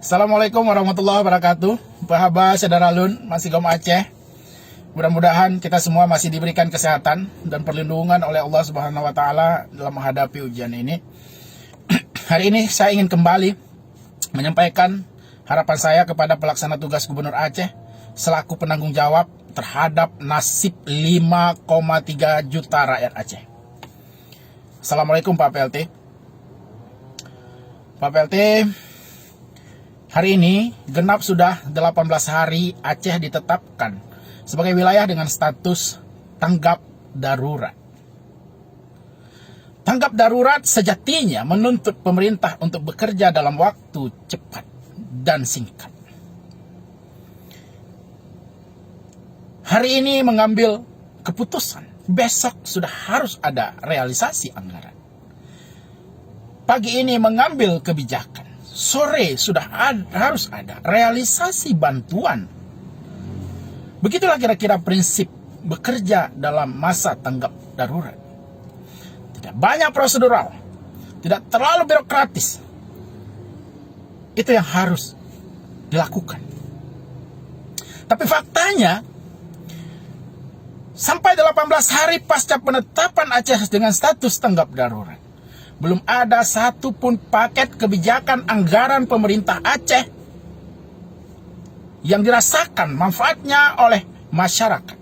Assalamualaikum warahmatullahi wabarakatuh. Bahaba Sadaralun, masih Gom Aceh. Mudah-mudahan kita semua masih diberikan kesehatan dan perlindungan oleh Allah Subhanahu wa taala dalam menghadapi ujian ini. Hari ini saya ingin kembali menyampaikan harapan saya kepada pelaksana tugas Gubernur Aceh selaku penanggung jawab terhadap nasib 5,3 juta rakyat Aceh. Assalamualaikum Pak PLT. Pak PLT, hari ini genap sudah 18 hari Aceh ditetapkan sebagai wilayah dengan status tanggap darurat. Tanggap darurat sejatinya menuntut pemerintah untuk bekerja dalam waktu cepat dan singkat. Hari ini mengambil keputusan, besok sudah harus ada realisasi anggaran. Pagi ini mengambil kebijakan, sore sudah harus ada realisasi bantuan. Begitulah kira-kira prinsip bekerja dalam masa tanggap darurat. Tidak banyak prosedural, tidak terlalu birokratis. Itu yang harus dilakukan. Tapi faktanya, sampai 18 hari pasca penetapan Aceh dengan status tanggap darurat, belum ada satupun paket kebijakan anggaran pemerintah Aceh yang dirasakan manfaatnya oleh masyarakat,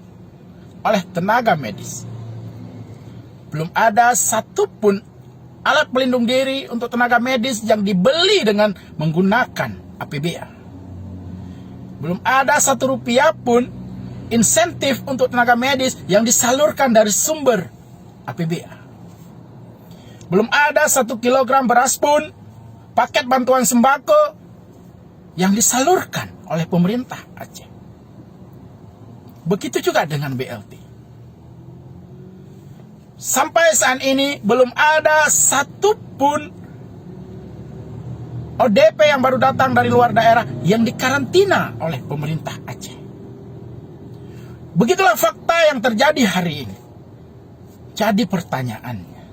oleh tenaga medis. Belum ada satupun alat pelindung diri untuk tenaga medis yang dibeli dengan menggunakan APBA. Belum ada Rp1 pun insentif untuk tenaga medis yang disalurkan dari sumber APBA. Belum ada 1 kilogram beras pun, paket bantuan sembako yang disalurkan oleh pemerintah Aceh. Begitu juga dengan BLT. Sampai saat ini belum ada satupun ODP yang baru datang dari luar daerah yang dikarantina oleh pemerintah Aceh. Begitulah fakta yang terjadi hari ini. Jadi pertanyaannya,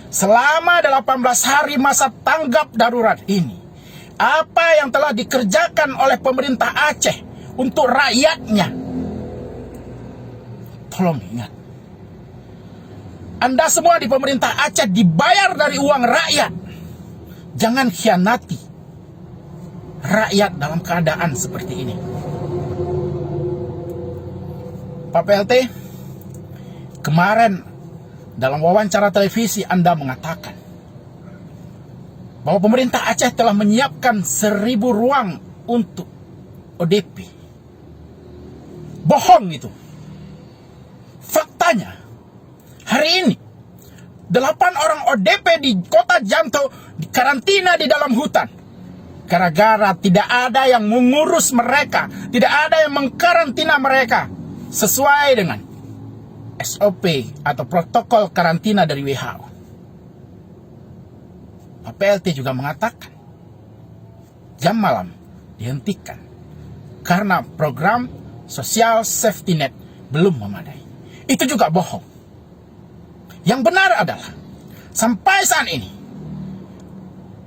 selama 18 hari masa tanggap darurat ini, apa yang telah dikerjakan oleh pemerintah Aceh untuk rakyatnya? Tolong ingat, Anda semua di pemerintah Aceh dibayar dari uang rakyat. Jangan khianati rakyat dalam keadaan seperti ini. Pak PLT, kemarin dalam wawancara televisi Anda mengatakan bahwa pemerintah Aceh telah menyiapkan 1.000 ruang untuk ODP. Bohong itu. Faktanya, hari ini 8 orang ODP di kota Janto dikarantina di dalam hutan. Gara-gara tidak ada yang mengurus mereka, tidak ada yang mengkarantina mereka sesuai dengan SOP atau protokol karantina dari WHO. Pak PLT juga mengatakan jam malam dihentikan karena program sosial safety net belum memadai. Itu juga bohong. Yang benar adalah sampai saat ini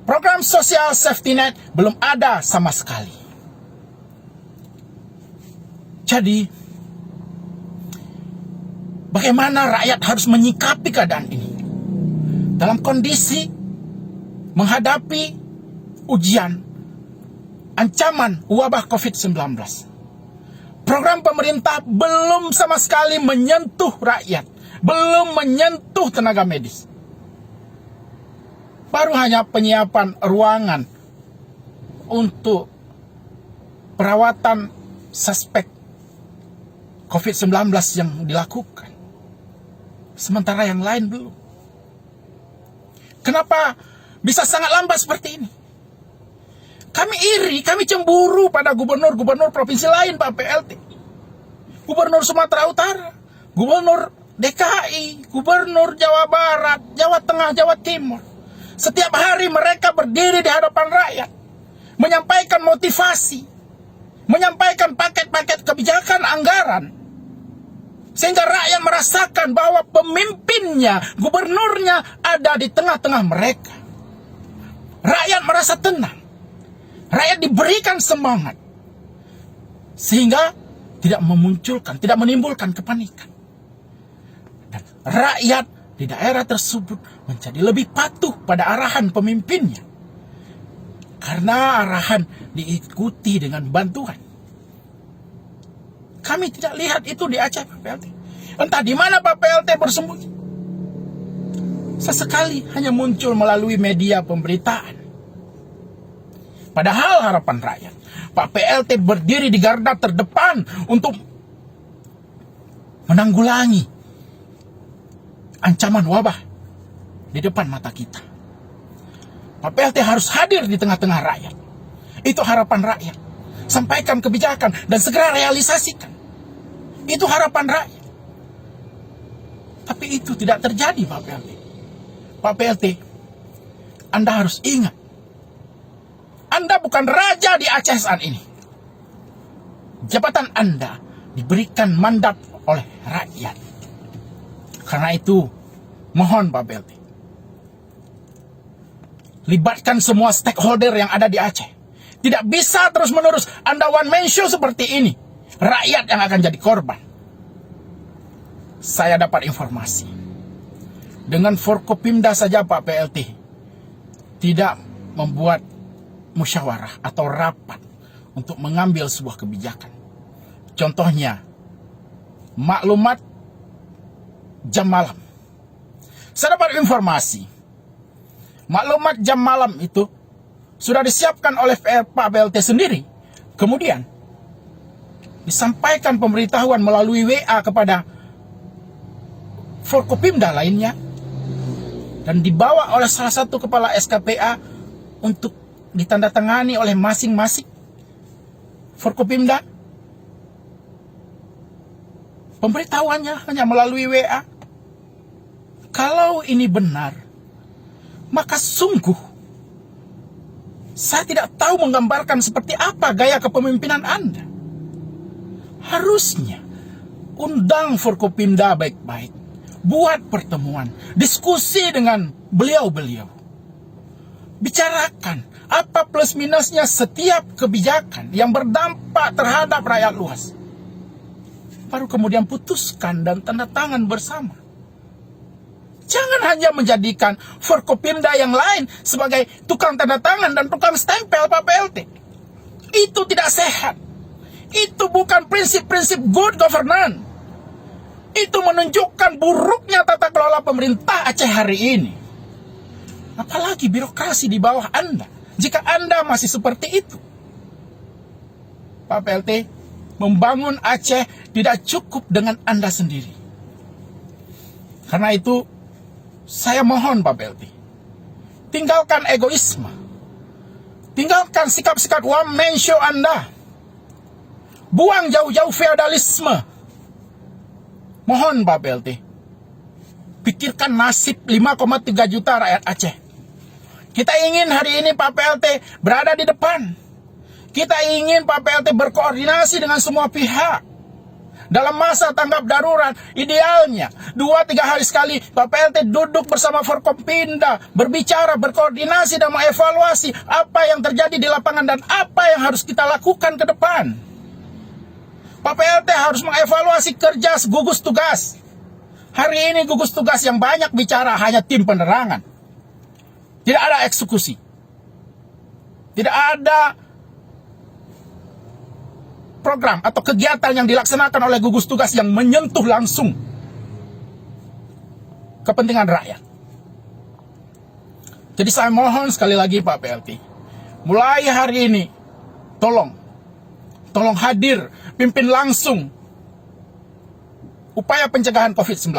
program sosial safety net belum ada sama sekali. Jadi bagaimana rakyat harus menyikapi keadaan ini dalam kondisi menghadapi ujian ancaman wabah COVID-19? Program pemerintah belum sama sekali menyentuh rakyat, belum menyentuh tenaga medis. Baru hanya penyiapan ruangan untuk perawatan suspek COVID-19 yang dilakukan. Sementara yang lain belum. Kenapa bisa sangat lambat seperti ini? Kami iri, kami cemburu pada gubernur-gubernur provinsi lain, Pak PLT. Gubernur Sumatera Utara, gubernur DKI, gubernur Jawa Barat, Jawa Tengah, Jawa Timur. Setiap hari mereka berdiri di hadapan rakyat, menyampaikan motivasi, menyampaikan paket-paket kebijakan anggaran, sehingga rakyat merasakan bahwa pemimpinnya, gubernurnya ada di tengah-tengah mereka. Rakyat merasa tenang. Rakyat diberikan semangat. Sehingga tidak menimbulkan kepanikan. Dan rakyat di daerah tersebut menjadi lebih patuh pada arahan pemimpinnya. Karena arahan diikuti dengan bantuan. Kami tidak lihat itu di Aceh, Pak PLT. Entah di mana Pak PLT bersembunyi. Sesekali hanya muncul melalui media pemberitaan. Padahal harapan rakyat, Pak PLT berdiri di garda terdepan untuk menanggulangi ancaman wabah di depan mata kita. Pak PLT harus hadir di tengah-tengah rakyat. Itu harapan rakyat. Sampaikan kebijakan dan segera realisasikan. Itu harapan rakyat. Tapi itu tidak terjadi, Pak PLT. Pak PLT, Anda harus ingat, Anda bukan raja di Aceh saat ini. Jabatan Anda diberikan mandat oleh rakyat. Karena itu, mohon Pak PLT, libatkan semua stakeholder yang ada di Aceh. Tidak bisa terus-menerus Anda one man show seperti ini. Rakyat yang akan jadi korban. Saya dapat informasi. Dengan Forkopimda saja Pak PLT tidak membuat musyawarah atau rapat untuk mengambil sebuah kebijakan. Contohnya, maklumat jam malam. Saya dapat informasi, maklumat jam malam itu sudah disiapkan oleh Pak PLT sendiri. Kemudian disampaikan pemberitahuan melalui WA kepada Forkopimda lainnya. Dan dibawa oleh salah satu kepala SKPA untuk ditandatangani oleh masing-masing Forkopimda. Pemberitahuannya hanya melalui WA. Kalau ini benar, maka sungguh saya tidak tahu menggambarkan seperti apa gaya kepemimpinan Anda. Harusnya undang Forkopimda baik-baik. Buat pertemuan, diskusi dengan beliau-beliau. Bicarakan apa plus minusnya setiap kebijakan yang berdampak terhadap rakyat luas. Baru kemudian putuskan dan tanda tangan bersama. Jangan hanya menjadikan Forkopimda yang lain sebagai tukang tanda tangan dan tukang stempel Pak PLT. Itu tidak sehat. Itu bukan prinsip-prinsip good governance. Itu menunjukkan buruknya tata kelola pemerintah Aceh hari ini. Apalagi birokrasi di bawah Anda. Jika Anda masih seperti itu. Pak PLT, membangun Aceh tidak cukup dengan Anda sendiri. Karena itu, saya mohon Pak PLT, tinggalkan egoisme. Tinggalkan sikap-sikap one man show Anda. Buang jauh-jauh feodalisme. Mohon Pak PLT, pikirkan nasib 5,3 juta rakyat Aceh. Kita ingin hari ini Pak PLT berada di depan. Kita ingin Pak PLT berkoordinasi dengan semua pihak. Dalam masa tanggap darurat, idealnya 2-3 hari sekali Pak PLT duduk bersama Forkopimda, berbicara, berkoordinasi dan mengevaluasi apa yang terjadi di lapangan dan apa yang harus kita lakukan ke depan. Pak PLT harus mengevaluasi kerja gugus tugas. Hari ini gugus tugas yang banyak bicara hanya tim penerangan. Tidak ada eksekusi. Tidak ada program atau kegiatan yang dilaksanakan oleh gugus tugas yang menyentuh langsung kepentingan rakyat. Jadi saya mohon sekali lagi Pak PLT, mulai hari ini tolong hadir, pimpin langsung upaya pencegahan COVID-19.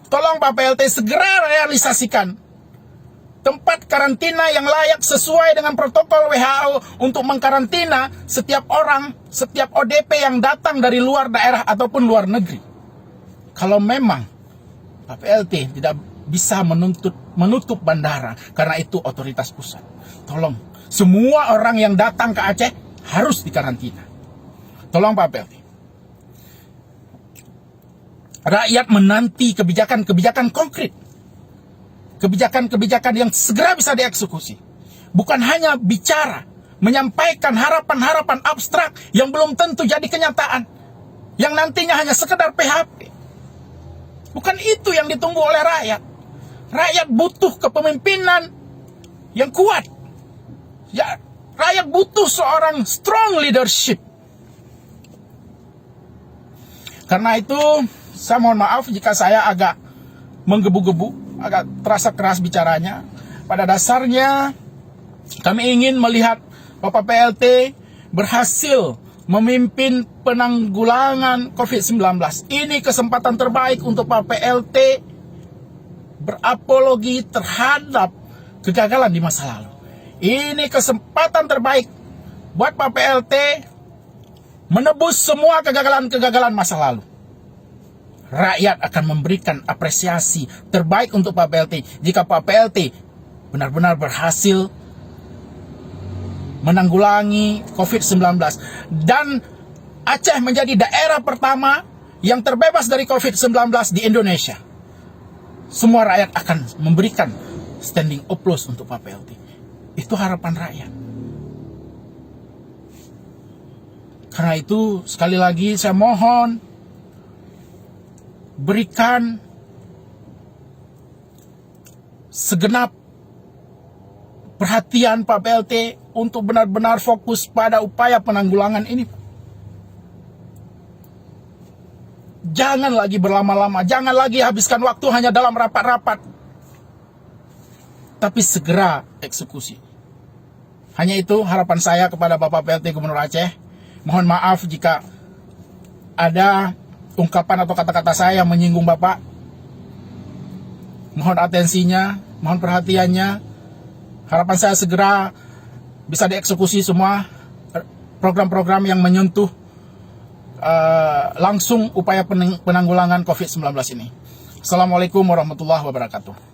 Tolong Pak PLT segera realisasikan tempat karantina yang layak sesuai dengan protokol WHO untuk mengkarantina setiap orang, setiap ODP yang datang dari luar daerah ataupun luar negeri. Kalau memang Pak PLT tidak bisa menutup bandara karena itu otoritas pusat, tolong semua orang yang datang ke Aceh harus dikarantina. Tolong Pak PLT. Rakyat menanti kebijakan-kebijakan konkret. Kebijakan-kebijakan yang segera bisa dieksekusi. Bukan hanya bicara, menyampaikan harapan-harapan abstrak yang belum tentu jadi kenyataan, yang nantinya hanya sekedar PHP. Bukan itu yang ditunggu oleh rakyat. Rakyat butuh kepemimpinan yang kuat. Ya, rakyat butuh seorang strong leadership. Karena itu, saya mohon maaf jika saya agak menggebu-gebu, agak terasa keras bicaranya. Pada dasarnya, kami ingin melihat Bapak PLT berhasil memimpin penanggulangan COVID-19. Ini kesempatan terbaik untuk Pak PLT berapologi terhadap kegagalan di masa lalu. Ini kesempatan terbaik buat Pak PLT menebus semua kegagalan-kegagalan masa lalu. Rakyat akan memberikan apresiasi terbaik untuk Pak PLT jika Pak PLT benar-benar berhasil menanggulangi COVID-19. Dan Aceh menjadi daerah pertama yang terbebas dari COVID-19 di Indonesia. Semua rakyat akan memberikan standing applause untuk Pak PLT. Itu harapan rakyat. Karena itu, sekali lagi saya mohon, berikan segenap perhatian Pak PLT untuk benar-benar fokus pada upaya penanggulangan ini. Jangan lagi berlama-lama, jangan lagi habiskan waktu hanya dalam rapat-rapat, tapi segera eksekusi. Hanya itu harapan saya kepada Bapak PLT Gubernur Aceh. Mohon maaf jika ada ungkapan atau kata-kata saya yang menyinggung Bapak. Mohon atensinya, mohon perhatiannya. Harapan saya segera bisa dieksekusi semua program-program yang menyentuh langsung upaya penanggulangan COVID-19 ini. Assalamualaikum warahmatullahi wabarakatuh.